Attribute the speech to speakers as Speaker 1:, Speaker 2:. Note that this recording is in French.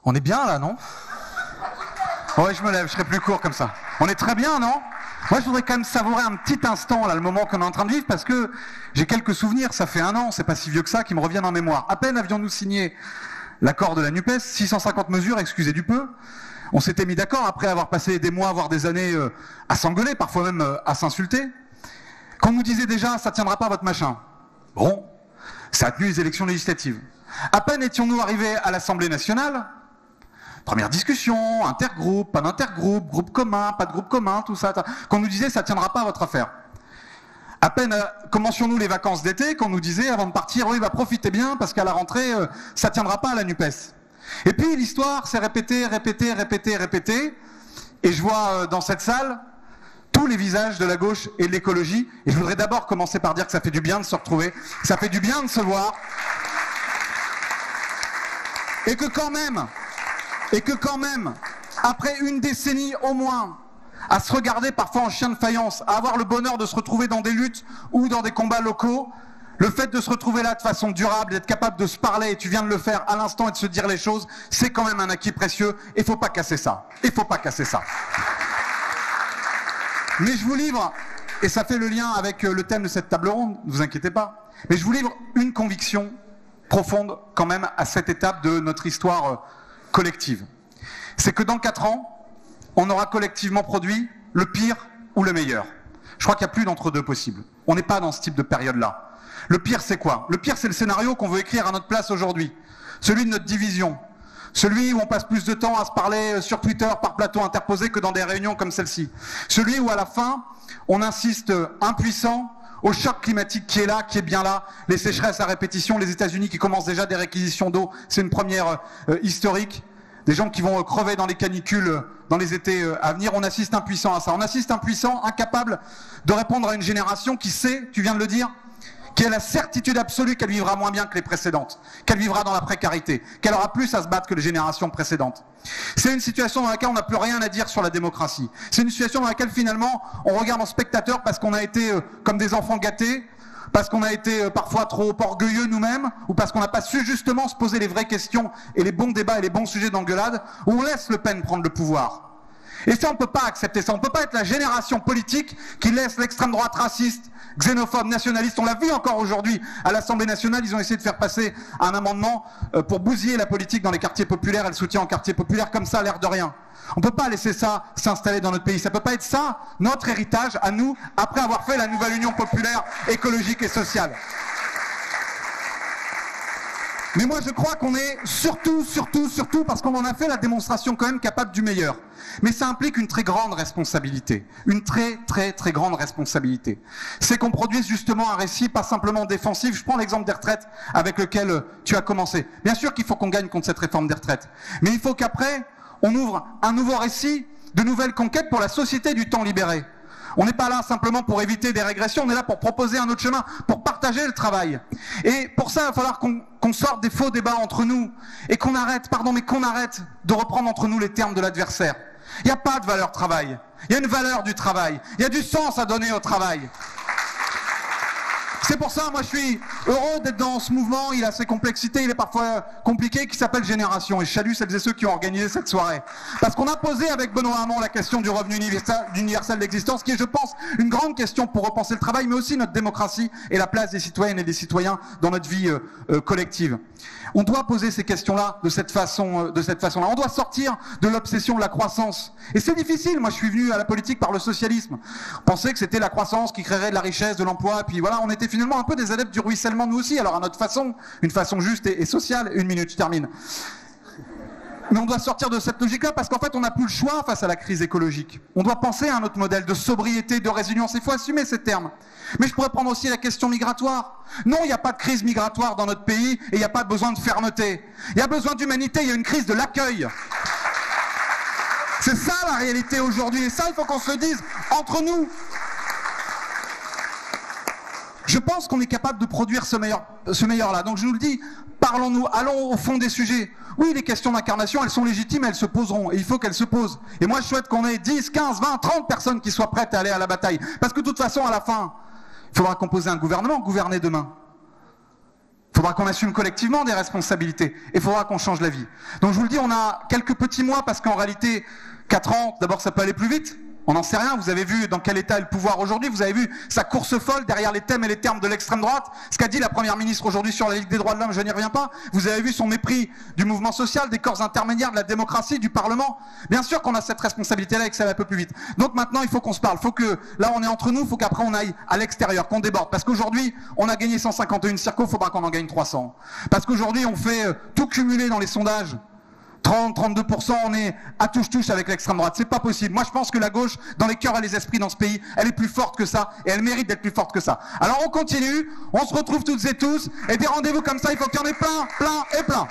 Speaker 1: On est bien là, non? Ouais, je me lève, je serai plus court comme ça. On est très bien, non? Moi, je voudrais quand même savourer un petit instant, là, le moment qu'on est en train de vivre, parce que j'ai quelques souvenirs, ça fait 1 an, c'est pas si vieux que ça, qui me reviennent en mémoire. À peine avions-nous signé l'accord de la NUPES, 650 mesures, excusez du peu. On s'était mis d'accord, après avoir passé des mois, voire des années à s'engueuler, parfois même à s'insulter, qu'on nous disait déjà, ça tiendra pas votre machin. Bon, ça a tenu les élections législatives. À peine étions-nous arrivés à l'Assemblée nationale, première discussion, intergroupe, pas d'intergroupe, groupe commun, pas de groupe commun, tout ça, qu'on nous disait ça tiendra pas à votre affaire. À peine commencions-nous les vacances d'été, qu'on nous disait avant de partir, oui bah profitez bien parce qu'à la rentrée ça tiendra pas à la NUPES. Et puis l'histoire s'est répétée, et je vois dans cette salle tous les visages de la gauche et de l'écologie, et je voudrais d'abord commencer par dire que ça fait du bien de se retrouver, que ça fait du bien de se voir, et que quand même, après une décennie au moins, à se regarder parfois en chien de faïence, à avoir le bonheur de se retrouver dans des luttes ou dans des combats locaux, le fait de se retrouver là de façon durable, d'être capable de se parler, et tu viens de le faire à l'instant, et de se dire les choses, c'est quand même un acquis précieux, et il faut pas casser ça. Il faut pas casser ça. Mais je vous livre, et ça fait le lien avec le thème de cette table ronde, ne vous inquiétez pas, mais je vous livre une conviction profonde quand même à cette étape de notre histoire collective. C'est que dans 4 ans, on aura collectivement produit le pire ou le meilleur. Je crois qu'il n'y a plus d'entre-deux possible. On n'est pas dans ce type de période-là. Le pire, c'est quoi? Le pire, c'est le scénario qu'on veut écrire à notre place aujourd'hui. Celui de notre division. Celui où on passe plus de temps à se parler sur Twitter par plateau interposé que dans des réunions comme celle-ci. Celui où à la fin, on insiste impuissant au choc climatique qui est là, qui est bien là, les sécheresses à répétition, les États-Unis qui commencent déjà des réquisitions d'eau, c'est une première historique. Des gens qui vont crever dans les canicules dans les étés à venir, on assiste impuissant à ça. On assiste impuissant, incapable de répondre à une génération qui sait, tu viens de le dire, qui a la certitude absolue qu'elle vivra moins bien que les précédentes, qu'elle vivra dans la précarité, qu'elle aura plus à se battre que les générations précédentes. C'est une situation dans laquelle on n'a plus rien à dire sur la démocratie. C'est une situation dans laquelle finalement on regarde en spectateur parce qu'on a été comme des enfants gâtés, parce qu'on a été parfois trop orgueilleux nous-mêmes, ou parce qu'on n'a pas su justement se poser les vraies questions et les bons débats et les bons sujets d'engueulade, où on laisse Le Pen prendre le pouvoir. Et ça, on ne peut pas accepter ça. On ne peut pas être la génération politique qui laisse l'extrême droite raciste, xénophobe, nationaliste. On l'a vu encore aujourd'hui à l'Assemblée nationale. Ils ont essayé de faire passer un amendement pour bousiller la politique dans les quartiers populaires et le soutien en quartiers populaires comme ça, l'air de rien. On ne peut pas laisser ça s'installer dans notre pays. Ça ne peut pas être ça, notre héritage à nous, après avoir fait la nouvelle Union populaire, écologique et sociale. Mais moi je crois qu'on est surtout, parce qu'on en a fait la démonstration quand même capable du meilleur. Mais ça implique une très grande responsabilité. Une très grande responsabilité. C'est qu'on produise justement un récit pas simplement défensif. Je prends l'exemple des retraites avec lequel tu as commencé. Bien sûr qu'il faut qu'on gagne contre cette réforme des retraites. Mais il faut qu'après, on ouvre un nouveau récit, de nouvelles conquêtes pour la société du temps libéré. On n'est pas là simplement pour éviter des régressions, on est là pour proposer un autre chemin, pour partager le travail. Et pour ça, il va falloir qu'on sorte des faux débats entre nous et qu'on arrête de reprendre entre nous les termes de l'adversaire. Il n'y a pas de valeur travail, il y a une valeur du travail, il y a du sens à donner au travail. C'est pour ça, moi, je suis heureux d'être dans ce mouvement. Il a ses complexités, il est parfois compliqué, qui s'appelle Génération. Et je salue celles et ceux qui ont organisé cette soirée. Parce qu'on a posé avec Benoît Hamon la question du revenu universel d'existence, qui est, je pense, une grande question pour repenser le travail, mais aussi notre démocratie et la place des citoyennes et des citoyens dans notre vie collective. On doit poser ces questions-là de cette façon-là. On doit sortir de l'obsession de la croissance. Et c'est difficile. Moi, je suis venu à la politique par le socialisme. On pensait que c'était la croissance qui créerait de la richesse, de l'emploi. Puis voilà, on était finalement un peu des adeptes du ruissellement, nous aussi. Alors à notre façon, une façon juste et sociale. 1 minute, je termine. Mais on doit sortir de cette logique-là parce qu'en fait, on n'a plus le choix face à la crise écologique. On doit penser à un autre modèle de sobriété, de résilience. Il faut assumer ces termes. Mais je pourrais prendre aussi la question migratoire. Non, il n'y a pas de crise migratoire dans notre pays et il n'y a pas besoin de fermeté. Il y a besoin d'humanité, il y a une crise de l'accueil. C'est ça la réalité aujourd'hui. Et ça, il faut qu'on se le dise entre nous. Je pense qu'on est capable de produire ce meilleur-là. Donc je nous le dis, parlons-nous, allons au fond des sujets. Oui, les questions d'incarnation, elles sont légitimes, elles se poseront. Et il faut qu'elles se posent. Et moi, je souhaite qu'on ait 10, 15, 20, 30 personnes qui soient prêtes à aller à la bataille. Parce que de toute façon, à la fin, il faudra composer un gouvernement, gouverner demain. Il faudra qu'on assume collectivement des responsabilités. Et il faudra qu'on change la vie. Donc je vous le dis, on a quelques petits mois parce qu'en réalité, 4 ans, d'abord ça peut aller plus vite. On n'en sait rien, vous avez vu dans quel état est le pouvoir aujourd'hui, vous avez vu sa course folle derrière les thèmes et les termes de l'extrême droite, ce qu'a dit la première ministre aujourd'hui sur la Ligue des droits de l'homme, je n'y reviens pas, vous avez vu son mépris du mouvement social, des corps intermédiaires, de la démocratie, du Parlement. Bien sûr qu'on a cette responsabilité-là et que ça va un peu plus vite. Donc maintenant il faut qu'on se parle, faut que, là on est entre nous, il faut qu'après on aille à l'extérieur, qu'on déborde, parce qu'aujourd'hui on a gagné 151 circos, il faudra qu'on en gagne 300. Parce qu'aujourd'hui on fait tout cumuler dans les sondages, 30-32%, on est à touche-touche avec l'extrême droite. C'est pas possible. Moi, je pense que la gauche, dans les cœurs et les esprits dans ce pays, elle est plus forte que ça, et elle mérite d'être plus forte que ça. Alors, on continue, on se retrouve toutes et tous, et des rendez-vous comme ça, il faut qu'il y en ait plein, plein et plein.